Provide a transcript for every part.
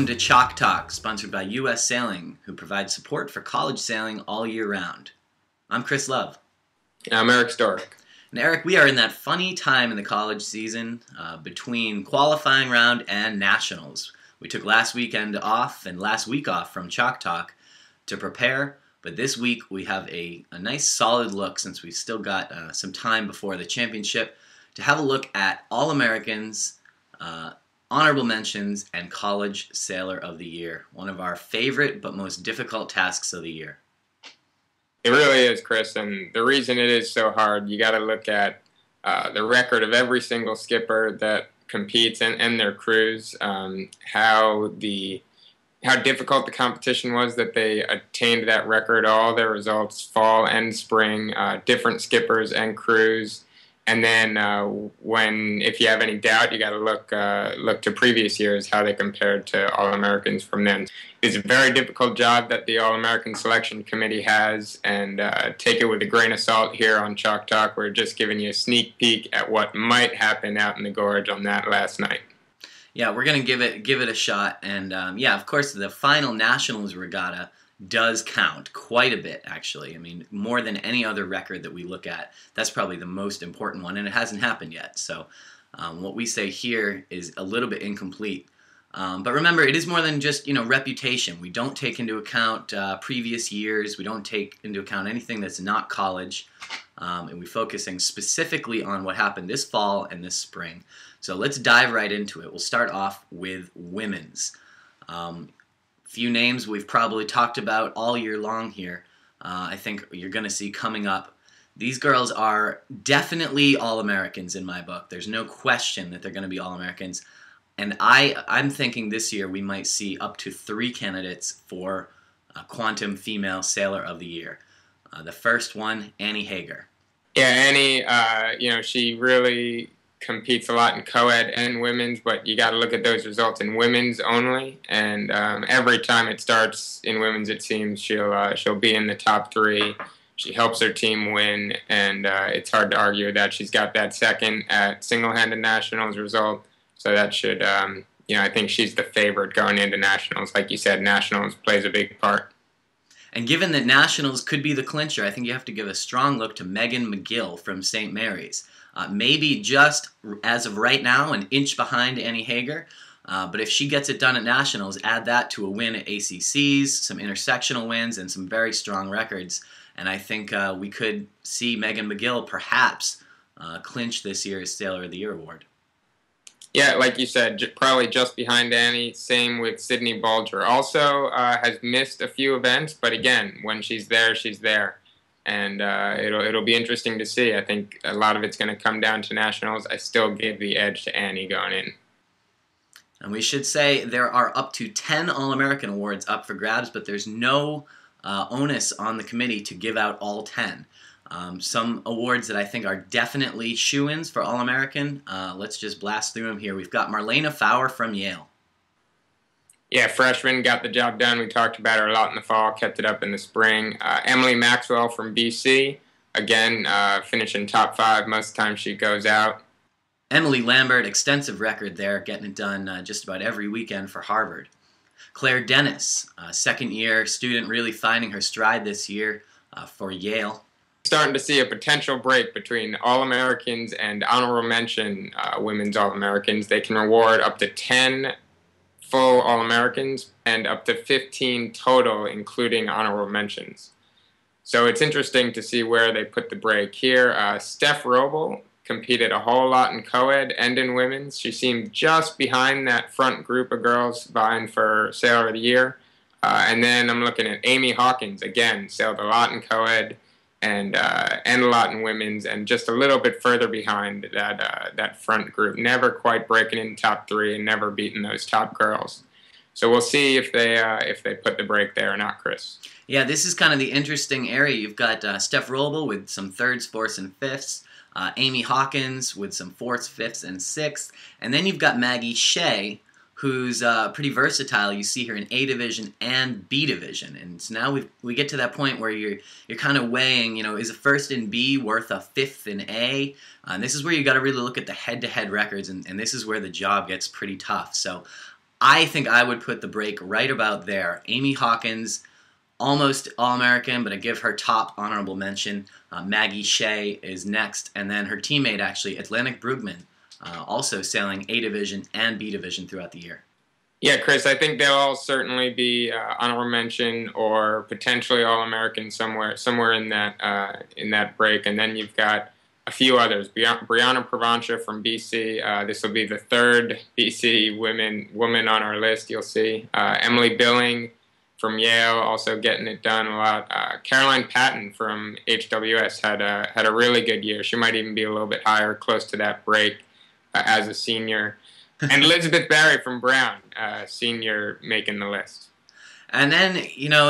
Welcome to Chalk Talk, sponsored by U.S. Sailing, who provides support for college sailing all year round. I'm Chris Love. And I'm Eric Stork. And Eric, we are in that funny time in the college season between qualifying round and nationals. We took last week off from Chalk Talk to prepare, but this week we have a nice solid look, since we've still got some time before the championship, to have a look at All-Americans, honorable mentions, and College Sailor of the Year. One of our favorite but most difficult tasks of the year. It really is, Chris, and the reason it is so hard, you got to look at the record of every single skipper that competes and their crews, how difficult the competition was that they attained that record, all their results, fall and spring, different skippers and crews. And then if you have any doubt, you got to look to previous years, how they compared to All-Americans from then. It's a very difficult job that the All-American Selection Committee has, and take it with a grain of salt here on Chalk Talk. We're just giving you a sneak peek at what might happen out in the gorge on that last night. Yeah, we're going to give it a shot, and of course, the final Nationals regatta does count quite a bit, actually. I mean, more than any other record that we look at, that's probably the most important one, and it hasn't happened yet. So what we say here is a little bit incomplete. But remember, it is more than just, reputation. We don't take into account previous years. We don't take into account anything that's not college. And we're focusing specifically on what happened this fall and this spring. So let's dive right into it. We'll start off with women's. Few names we've probably talked about all year long here. I think you're going to see coming up. These girls are definitely All-Americans in my book. There's no question that they're going to be All-Americans. And I'm thinking this year we might see up to 3 candidates for Quantum Female Sailor of the Year. The first one, Annie Hager. Yeah, Annie, she really competes a lot in co-ed and women's, but you got to look at those results in women's only. And every time it starts in women's, it seems she'll be in the top 3. She helps her team win, and it's hard to argue with that. She's got that second at single-handed nationals result, so that should, I think she's the favorite going into nationals. Like you said, nationals plays a big part. And given that nationals could be the clincher, I think you have to give a strong look to Megan McGill from St. Mary's. Maybe just, as of right now, an inch behind Annie Hager. But if she gets it done at nationals, add that to a win at ACCs, some intersectional wins, and some very strong records. And I think we could see Megan McGill perhaps clinch this year's Sailor of the Year award. Yeah, like you said, probably just behind Annie. Same with Sydney Bulger. Also has missed a few events, but again, when she's there, she's there. And it'll be interesting to see. I think a lot of it's going to come down to nationals. I still give the edge to Annie going in. And we should say there are up to 10 All-American awards up for grabs, but there's no onus on the committee to give out all 10. Some awards that I think are definitely shoo-ins for All-American. Let's just blast through them here. We've got Marlena Fowler from Yale. Yeah, freshman, got the job done. We talked about her a lot in the fall, kept it up in the spring. Emily Maxwell from BC, again, finishing top 5 most of the time she goes out. Emily Lambert, extensive record there, getting it done just about every weekend for Harvard. Claire Dennis, second-year student, really finding her stride this year for Yale. Starting to see a potential break between All-Americans and honorable mention women's All-Americans. They can award up to 10 full All-Americans and up to 15 total, including honorable mentions. So it's interesting to see where they put the break here. Steph Roble competed a whole lot in co-ed and in women's. She seemed just behind that front group of girls vying for Sailor of the Year. And then I'm looking at Amy Hawkins, again, sailed a lot in co-ed and a lot in women's, and just a little bit further behind that front group. Never quite breaking in top 3 and never beating those top girls. So we'll see if they put the break there or not, Chris. Yeah, this is kind of the interesting area. You've got Steph Roble with some 3rds, 4ths, and 5ths. Amy Hawkins with some 4ths, 5ths, and 6ths. And then you've got Maggie Shea, who's pretty versatile. You see her in A Division and B Division, and so now we get to that point where you're kind of weighing, is a 1st in B worth a 5th in A? And this is where you got to really look at the head-to-head records, and this is where the job gets pretty tough. So I think I would put the break right about there. Amy Hawkins, almost All-American, but I give her top honorable mention. Maggie Shea is next, and then her teammate, actually, Atlantic Brugman, also sailing A Division and B Division throughout the year. Yeah, Chris, I think they'll all certainly be honorable mention or potentially All-American somewhere in that break. And then you've got a few others. Brianna Provenza from BC. This will be the third BC woman on our list. You'll see Emily Billing from Yale also getting it done a lot. Caroline Patton from HWS had a really good year. She might even be a little bit higher, close to that break as a senior. And Elizabeth Barry from Brown, senior, making the list. And then,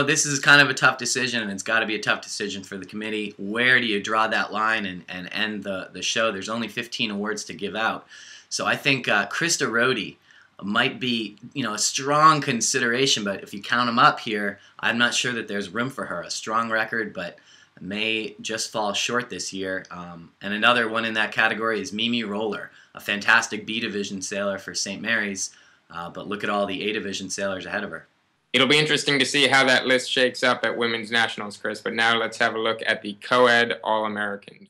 this is kind of a tough decision, and it's got to be a tough decision for the committee. Where do you draw that line and end the show? There's only 15 awards to give out. So I think Krista Rohde might be, a strong consideration, but if you count them up here, I'm not sure that there's room for her. A strong record, but may just fall short this year. And another one in that category is Mimi Roller, a fantastic B Division sailor for St. Mary's, but look at all the A Division sailors ahead of her. It'll be interesting to see how that list shakes up at Women's Nationals, Chris, but now let's have a look at the co-ed All-Americans.